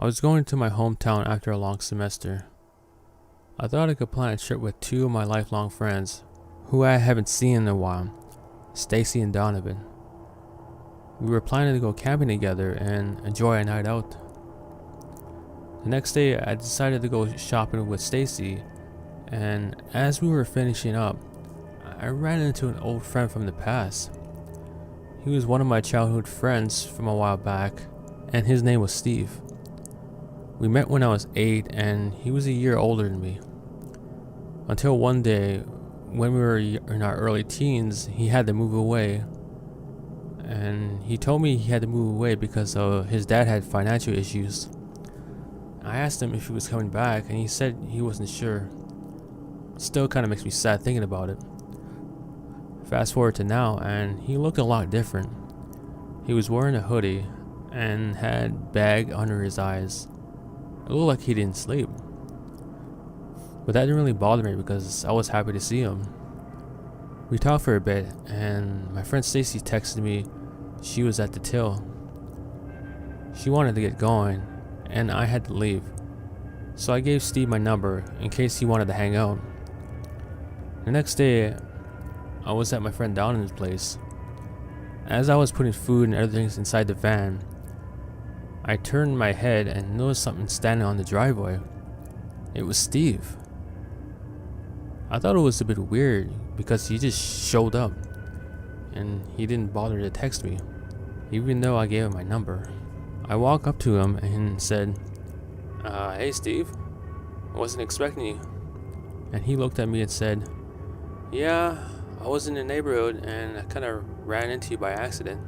I was going to my hometown after a long semester. I thought I could plan a trip with two of my lifelong friends, who I haven't seen in a while, Stacy and Donovan. We were planning to go camping together and enjoy a night out. The next day, I decided to go shopping with Stacy, and as we were finishing up, I ran into an old friend from the past. He was one of my childhood friends from a while back, and his name was Steve. We met when I was 8, and he was a year older than me. Until one day, when we were in our early teens, he had to move away. And he told me he had to move away because his dad had financial issues. I asked him if he was coming back, and he said he wasn't sure. Still kind of makes me sad thinking about it. Fast forward to now, and he looked a lot different. He was wearing a hoodie and had a bag under his eyes. It looked like he didn't sleep. But that didn't really bother me because I was happy to see him. We talked for a bit, and my friend Stacy texted me she was at the till. She wanted to get going, and I had to leave. So I gave Steve my number in case he wanted to hang out. The next day, I was at my friend Donovan's place. As I was putting food and other things inside the van, I turned my head and noticed something standing on the driveway. It was Steve. I thought it was a bit weird because he just showed up and he didn't bother to text me, even though I gave him my number. I walked up to him and said, "Hey Steve, I wasn't expecting you." And he looked at me and said, "Yeah, I was in the neighborhood and I kind of ran into you by accident."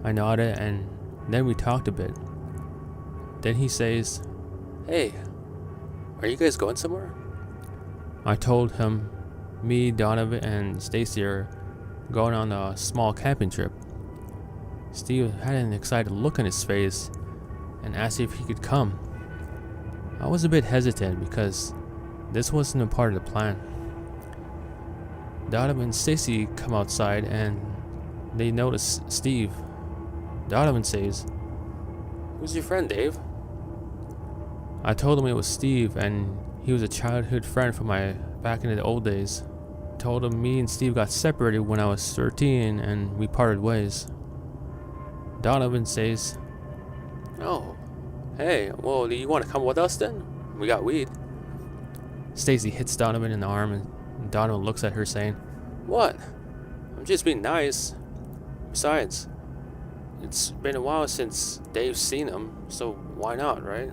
I nodded, and then we talked a bit. Then he says, "Hey, are you guys going somewhere?" I told him me, Donovan, and Stacy are going on a small camping trip. Steve had an excited look on his face and asked if he could come. I was a bit hesitant because this wasn't a part of the plan. Donovan and Stacy come outside and they notice Steve. Donovan says, "Who's your friend, Dave?" I told him it was Steve and he was a childhood friend from my back in the old days. Told him me and Steve got separated when I was 13 and we parted ways. Donovan says, "Oh, hey, well, do you want to come with us then? We got weed." Stacy hits Donovan in the arm and Donovan looks at her saying, "What? I'm just being nice. Besides, it's been a while since Dave's seen him, so why not, right?"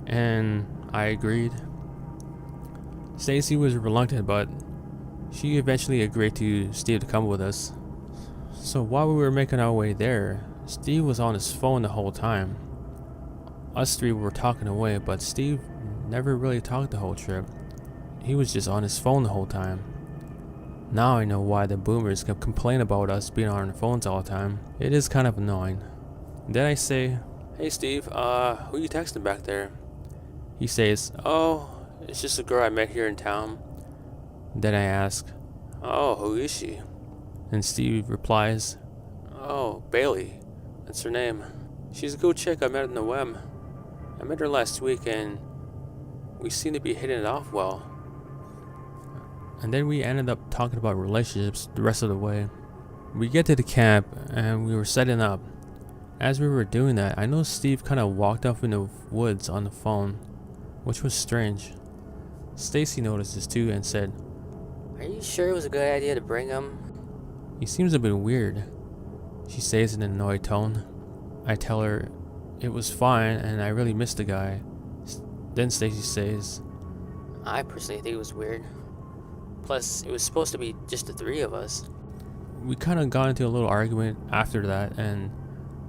And I agreed. Stacy was reluctant, but she eventually agreed to Steve to come with us. So while we were making our way there, Steve was on his phone the whole time. Us three were talking away, but Steve never really talked the whole trip. He was just on his phone the whole time. Now I know why the boomers can complain about us being on our phones all the time. It is kind of annoying. Then I say, "Hey Steve, who you texting back there?" He says, "Oh, it's just a girl I met here in town." Then I ask, "Oh, who is she?" And Steve replies, "Oh, Bailey, that's her name. She's a cool chick I met in the web. I met her last week and we seem to be hitting it off well." And then we ended up talking about relationships the rest of the way. We get to the camp and we were setting up. As we were doing that, I noticed Steve kind of walked off in the woods on the phone, which was strange. Stacy noticed this too and said, "Are you sure it was a good idea to bring him? He seems a bit weird." She says in an annoyed tone. I tell her it was fine and I really missed the guy. Then Stacy says, "I personally think it was weird. Plus, it was supposed to be just the three of us." We kind of got into a little argument after that, and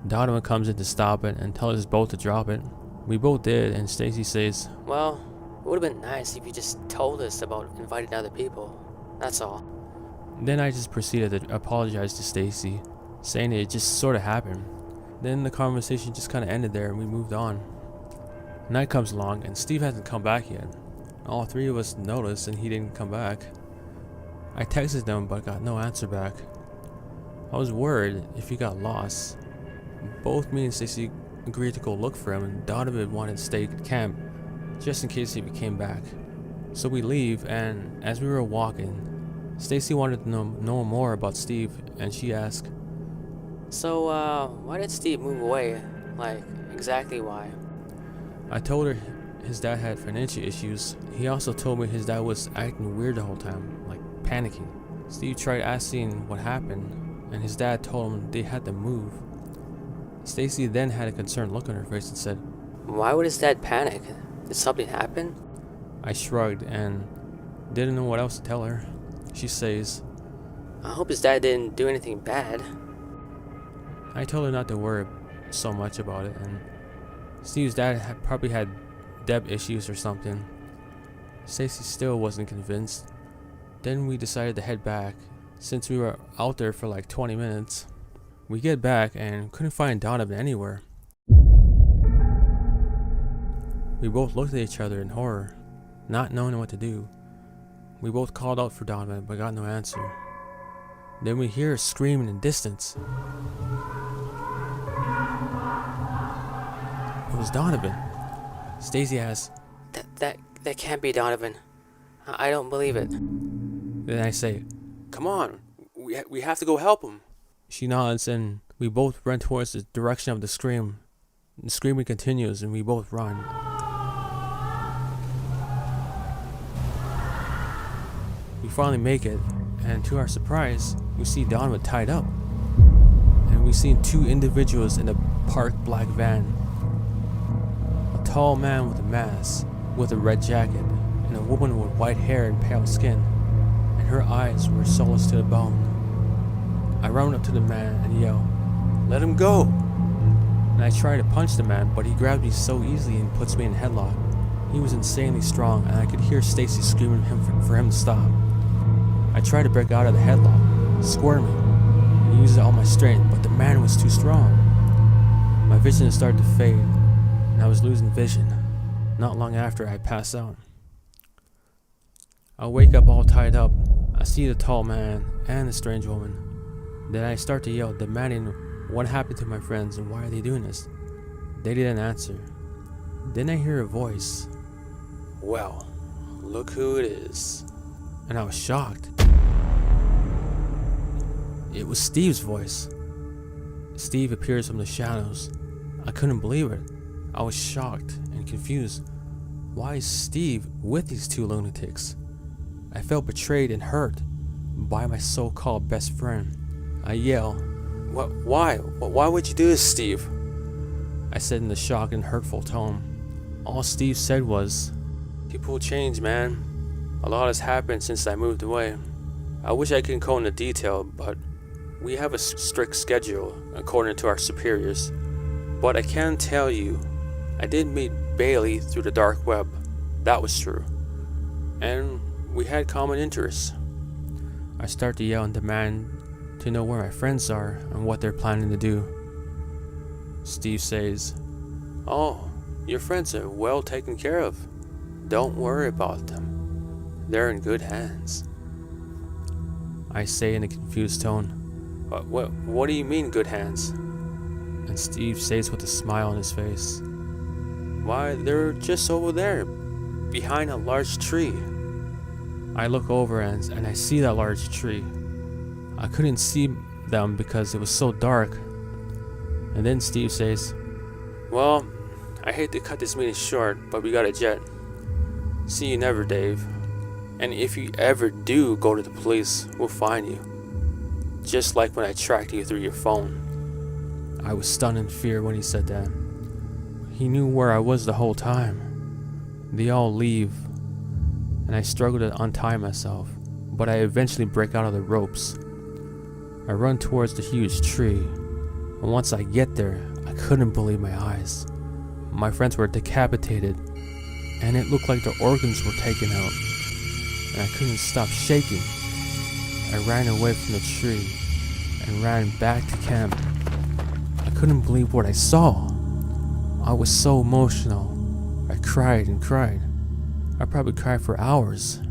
Donovan comes in to stop it and tells us both to drop it. We both did, and Stacy says, "Well, it would have been nice if you just told us about inviting other people. That's all." Then I just proceeded to apologize to Stacy, saying it just sort of happened. Then the conversation just kind of ended there and we moved on. Night comes along and Steve hasn't come back yet. All three of us noticed and he didn't come back. I texted him but got no answer back. I was worried if he got lost. Both me and Stacy agreed to go look for him, and Donovan wanted to stay at camp just in case he came back. So we leave, and as we were walking, Stacy wanted to know more about Steve, and she asked, So, why did Steve move away? Like, exactly why? I told her his dad had financial issues. He also told me his dad was acting weird the whole time, like panicking. Steve tried asking what happened, and his dad told him they had to move. Stacy then had a concerned look on her face and said, Why would his dad panic? Did something happen? I shrugged and didn't know what else to tell her. She says, I hope his dad didn't do anything bad. I told her not to worry so much about it, and Steve's dad probably had debt issues or something. Stacy still wasn't convinced. Then we decided to head back, since we were out there for like 20 minutes. We get back and couldn't find Donovan anywhere. We both looked at each other in horror, not knowing what to do. We both called out for Donovan but got no answer. Then we hear a scream in the distance. It was Donovan. Stacy asked, That can't be Donovan. I don't believe it. Then I say, come on, we have to go help him. She nods and we both run towards the direction of the scream. The screaming continues and we both run. We finally make it, and to our surprise, we see Donovan tied up. And we see two individuals in a parked black van. A tall man with a mask, with a red jacket, and a woman with white hair and pale skin, and her eyes were soulless to the bone. I run up to the man and yell, "Let him go!" And I try to punch the man, but he grabs me so easily and puts me in a headlock. He was insanely strong, and I could hear Stacy screaming for him to stop. I tried to break out of the headlock, squirming, and used all my strength, but the man was too strong. My vision started to fade, and I was losing vision. Not long after, I passed out. I wake up all tied up. I see the tall man and the strange woman. Then I start to yell, demanding what happened to my friends and why are they doing this. They didn't answer. Then I hear a voice. "Well, look who it is." And I was shocked. It was Steve's voice. Steve appears from the shadows. I couldn't believe it. I was shocked and confused. Why is Steve with these two lunatics? I felt betrayed and hurt by my so-called best friend. I yell, Why? Why would you do this, Steve?" I said in a shocked and hurtful tone. All Steve said was, "People change, man. A lot has happened since I moved away. I wish I could go into detail, but we have a strict schedule according to our superiors. But I can tell you, I did meet Bailey through the dark web. That was true. And we had common interests." I start to yell and demand to know where my friends are and what they're planning to do. Steve says, "Oh, your friends are well taken care of. Don't worry about them. They're in good hands." I say in a confused tone, What do you mean, good hands?" And Steve says with a smile on his face, "Why, they're just over there, behind a large tree." I look over and I see that large tree. I couldn't see them because it was so dark. And then Steve says, "Well, I hate to cut this meeting short, but we got a jet. See you never, Dave. And if you ever do go to the police, we'll find you. Just like when I tracked you through your phone." I was stunned in fear when he said that. He knew where I was the whole time. They all leave, and I struggle to untie myself, but I eventually break out of the ropes. I run towards the huge tree, and once I get there, I couldn't believe my eyes. My friends were decapitated, and it looked like their organs were taken out, and I couldn't stop shaking. I ran away from the tree and ran back to camp. I couldn't believe what I saw. I was so emotional. I cried and cried. I probably cried for hours.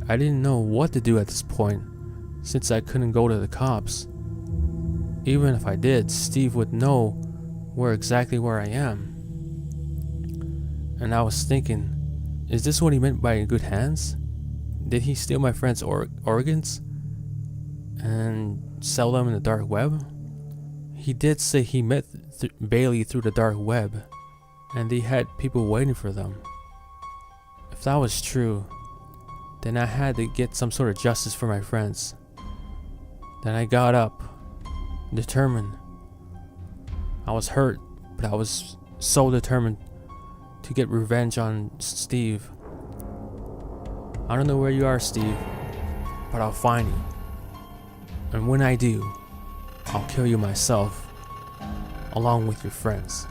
I didn't know what to do at this point, since I couldn't go to the cops. Even if I did, Steve would know exactly where I am. And I was thinking, is this what he meant by in good hands? Did he steal my friend's organs and sell them in the dark web? He did say he met Bailey through the dark web, and they had people waiting for them. If that was true, then I had to get some sort of justice for my friends. Then I got up, determined. I was hurt, but I was so determined to get revenge on Steve. I don't know where you are, Steve, but I'll find you. And when I do, I'll kill you myself, along with your friends.